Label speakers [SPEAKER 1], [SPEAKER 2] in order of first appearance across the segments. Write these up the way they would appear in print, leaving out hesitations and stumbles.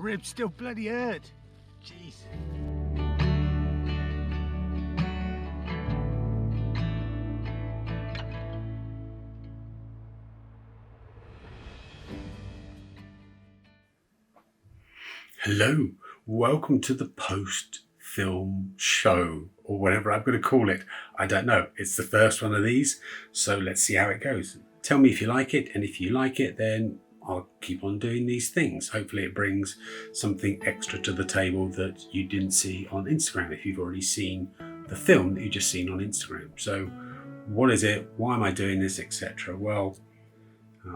[SPEAKER 1] ribs still bloody hurt. Jeez.
[SPEAKER 2] Hello, welcome to the post-film show, or whatever I'm going to call it. I don't know. It's the first one of these, so let's see how it goes. Tell me if you like it, and if you like it, then I'll keep on doing these things. Hopefully it brings something extra to the table that you didn't see on Instagram, if you've already seen the film that you've just seen on Instagram. So what is it? Why am I doing this, etc.? Well,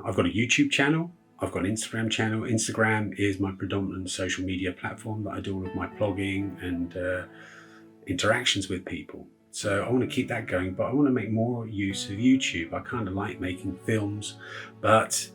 [SPEAKER 2] I've got a YouTube channel. I've got an Instagram channel. Instagram is my predominant social media platform that I do all of my plogging and interactions with people. So I want to keep that going, but I want to make more use of YouTube. I kind of like making films, but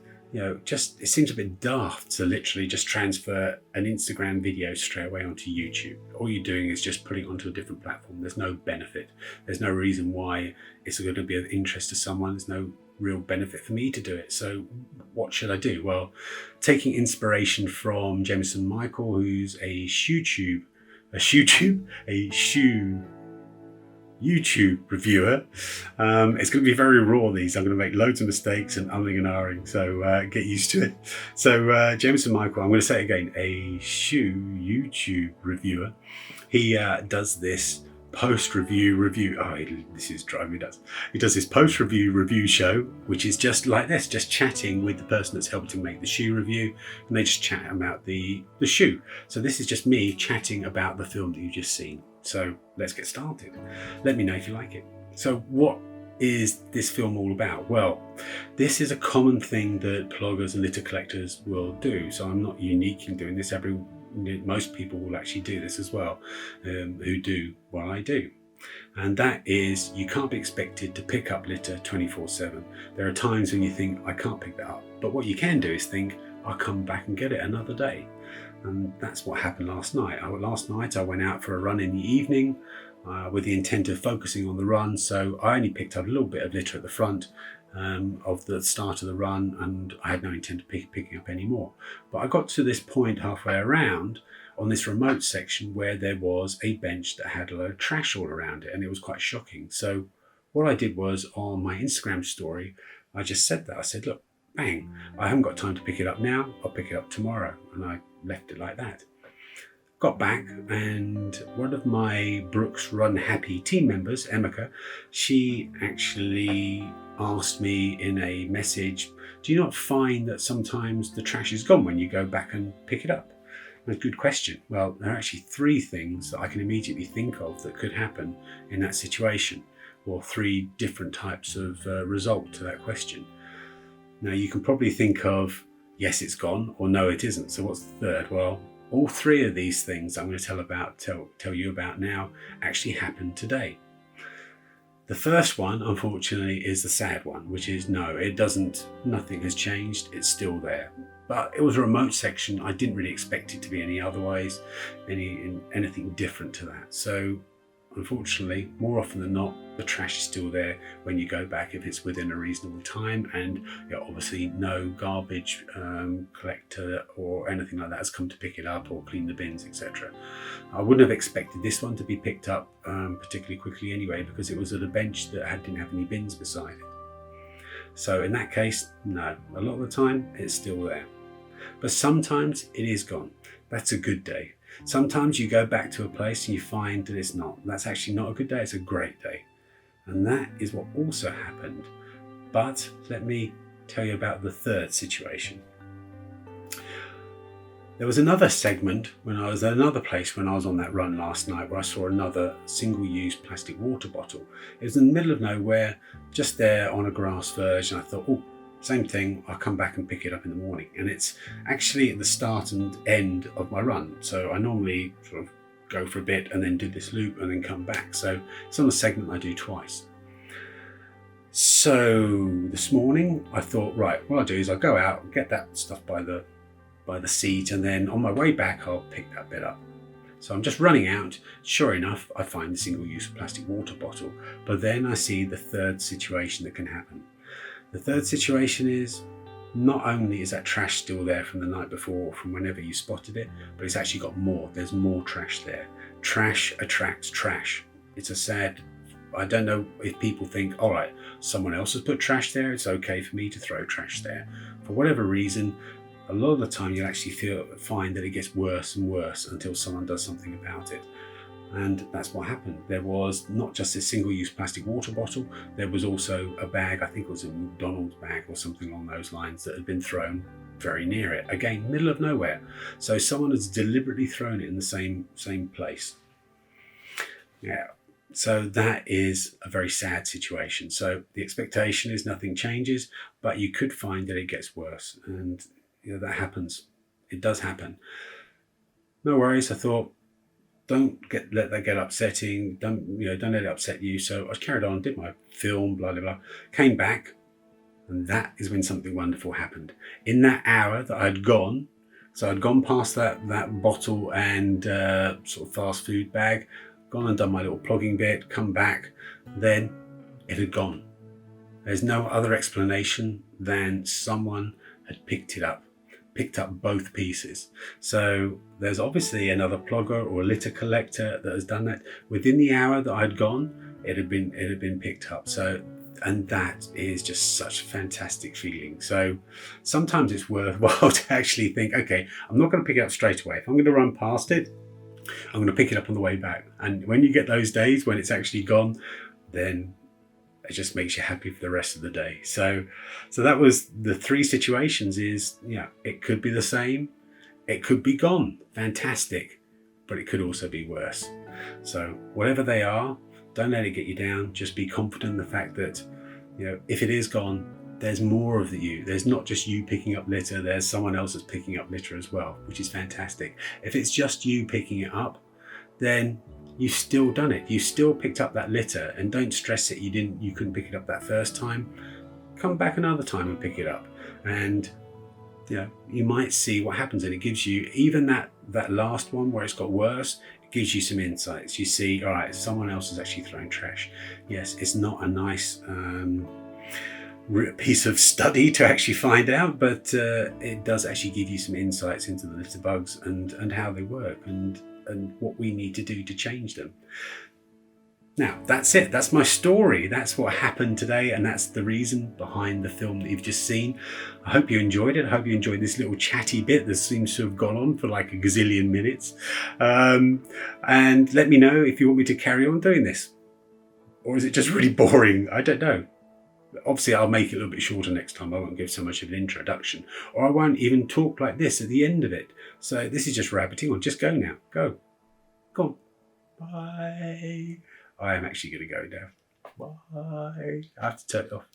[SPEAKER 2] just it seems a bit daft to literally just transfer an Instagram video straight away onto YouTube. All you're doing is just putting it onto a different platform. There's no benefit. There's no reason why it's going to be of interest to someone. There's no real benefit for me to do it. So what should I do? Well, taking inspiration from Jameson Michael, who's a shoe YouTube reviewer. It's going to be very raw, these. I'm going to make loads of mistakes and umming and ahhing, so get used to it. So Jameson Michael, I'm going to say it again, a shoe YouTube reviewer. He does this post-review. This is driving me nuts. He does this post-review show, which is just like this, just chatting with the person that's helped him make the shoe review, and they just chat about the shoe. So this is just me chatting about the film that you've just seen. So let's get started. Let me know if you like it. So what is this film all about? Well, this is a common thing that ploggers and litter collectors will do. So I'm not unique in doing this. Most people will actually do this as well, who do what I do. And that is, you can't be expected to pick up litter 24/7. There are times when you think, I can't pick that up. But what you can do is think, I'll come back and get it another day. And that's what happened last night. Last night I went out for a run in the evening with the intent of focusing on the run. So I only picked up a little bit of litter at the front of the start of the run, and I had no intent of picking up any more. But I got to this point halfway around on this remote section where there was a bench that had a load of trash all around it, and it was quite shocking. So what I did was, on my Instagram story, I just said that. I said, look, bang, I haven't got time to pick it up now, I'll pick it up tomorrow. And I left it like that. Got back, and one of my Brooks Run Happy team members, Emeka, she actually asked me in a message, do you not find that sometimes the trash is gone when you go back and pick it up? And a good question. Well, there are actually three things that I can immediately think of that could happen in that situation, or three different types of result to that question. Now you can probably think of, yes, it's gone, or no, it isn't. So what's the third? Well, all three of these things I'm going to tell you about now actually happened today. The first one, unfortunately, is the sad one, which is no, it doesn't, nothing has changed, it's still there. But it was a remote section. I didn't really expect it to be anything different to that. So unfortunately, more often than not, the trash is still there when you go back if it's within a reasonable time, and obviously no garbage collector or anything like that has come to pick it up or clean the bins, etc. I wouldn't have expected this one to be picked up particularly quickly anyway, because it was at a bench that didn't have any bins beside it. So in that case, no, a lot of the time it's still there. But sometimes it is gone. That's a good day. Sometimes you go back to a place and you find that it's not. That's actually not a good day, it's a great day. And that is what also happened. But let me tell you about the third situation. There was another segment when I was at another place when I was on that run last night, where I saw another single-use plastic water bottle. It was in the middle of nowhere, just there on a grass verge, and I thought, oh, same thing, I'll come back and pick it up in the morning. And it's actually at the start and end of my run. So I normally sort of go for a bit and then do this loop and then come back. So it's on a segment I do twice. So this morning I thought, right, what I'll do is I'll go out and get that stuff by the seat, and then on my way back I'll pick that bit up. So I'm just running out. Sure enough, I find the single-use plastic water bottle, but then I see the third situation that can happen. The third situation is not only is that trash still there from the night before, from whenever you spotted it, but it's actually got more. There's more trash there. Trash attracts trash. It's a sad, I don't know if people think, all right, someone else has put trash there, it's okay for me to throw trash there. For whatever reason, a lot of the time you'll actually find that it gets worse and worse until someone does something about it. And that's what happened. There was not just a single-use plastic water bottle, there was also a bag, I think it was a McDonald's bag or something along those lines, that had been thrown very near it. Again, middle of nowhere. So someone has deliberately thrown it in the same place. Yeah. So that is a very sad situation. So the expectation is nothing changes, but you could find that it gets worse. And that happens. It does happen. No worries. I thought, don't let that get upsetting. Don't let it upset you. So I carried on, did my film, blah, blah, blah. Came back, and that is when something wonderful happened. In that hour that I'd gone, so I'd gone past that bottle and sort of fast food bag, gone and done my little plogging bit, come back, then it had gone. There's no other explanation than someone had picked up both pieces. So there's obviously another plogger or litter collector that has done that. Within the hour that I'd gone, it had been picked up. So, and that is just such a fantastic feeling. So sometimes it's worthwhile to actually think, okay, I'm not going to pick it up straight away. If I'm going to run past it, I'm going to pick it up on the way back. And when you get those days when it's actually gone, then it just makes you happy for the rest of the day. So that was the three situations. Is it could be the same, it could be gone, fantastic, but it could also be worse. So whatever they are, don't let it get you down. Just be confident in the fact that if it is gone, there's more of you. There's not just you picking up litter, there's someone else that's picking up litter as well, which is fantastic. If it's just you picking it up, then you've still done it. You still picked up that litter, and don't stress it. You couldn't pick it up that first time. Come back another time and pick it up, and you might see what happens. And it gives you, even that last one where it's got worse, it gives you some insights. You see, all right, someone else is actually throwing trash. Yes, it's not a nice piece of study to actually find out, but it does actually give you some insights into the litter bugs and how they work and what we need to do to change them. Now, that's it. That's my story. That's what happened today, and that's the reason behind the film that you've just seen. I hope you enjoyed it. I hope you enjoyed this little chatty bit that seems to have gone on for like a gazillion minutes. And let me know if you want me to carry on doing this. Or is it just really boring? I don't know. Obviously, I'll make it a little bit shorter next time. I won't give so much of an introduction. Or I won't even talk like this at the end of it. So this is just rabbiting on. Just go now. Go. Go on. Bye. I am actually going to go now. Bye. I have to turn it off.